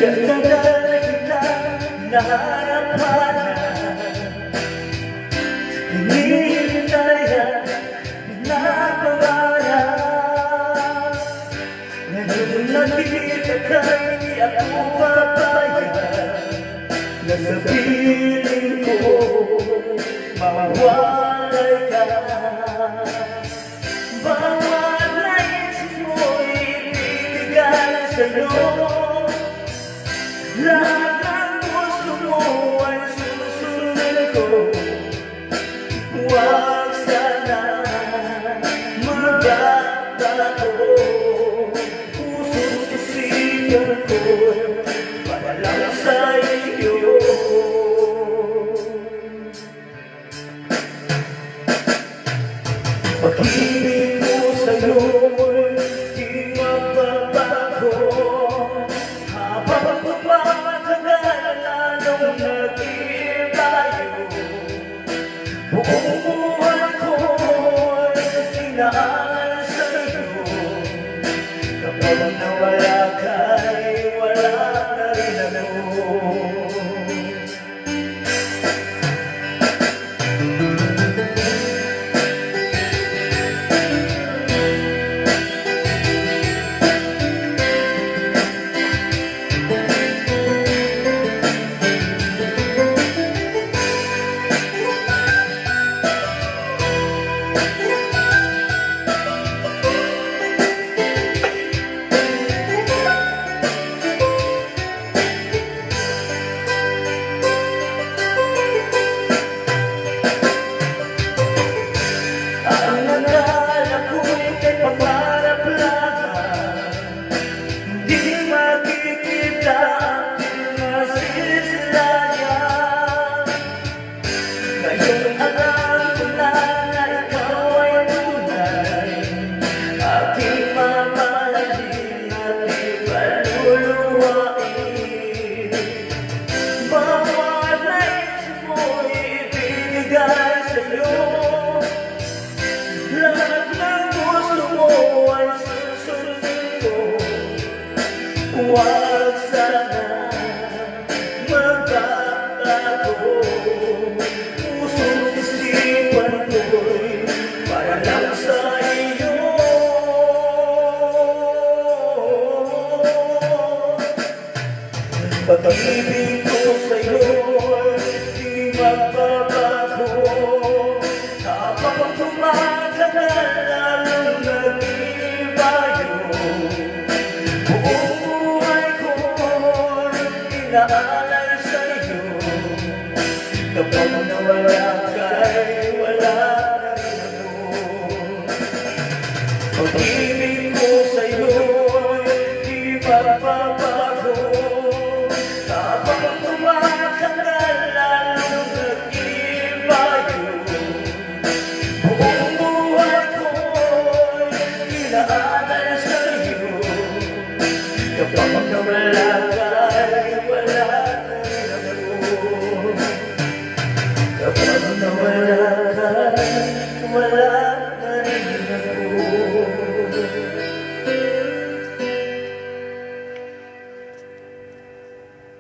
Ganda-ganda naharapan, hinihintay pinapangarap. Ngayon nakita ka'y ako papayag na sa piling ko mawalay ka. Bawat nais mo'y ibibigay sa'yo. Lahat ng gusto mo ay susunod ko. Huwag sana magbabago. Puso't isipan ko para lang sa iyo. Pag-ibig mo sa'yo'y di magbabago. Habang pagpapatagal lalong nag-ibayo, buong buhay ko'y inaalala sa'yo. Kapag nawala ka'y wala na rin ako. Huwag sana magbabago. Puso't isipan ko'y para lang sa iyo. Pag-ibig ko sa'yo'y di magbabago. Habang tumatagal lalong nag-ibayo, inaalay sa'yo. Kapag nawala ka'y wala na rin ako. Pag-ibig mo sa'yo'y di magbabago. Habang tumatagal lalong nag-ibayo, buong buhay ko'y inaalay sa'yo. Kapag nawala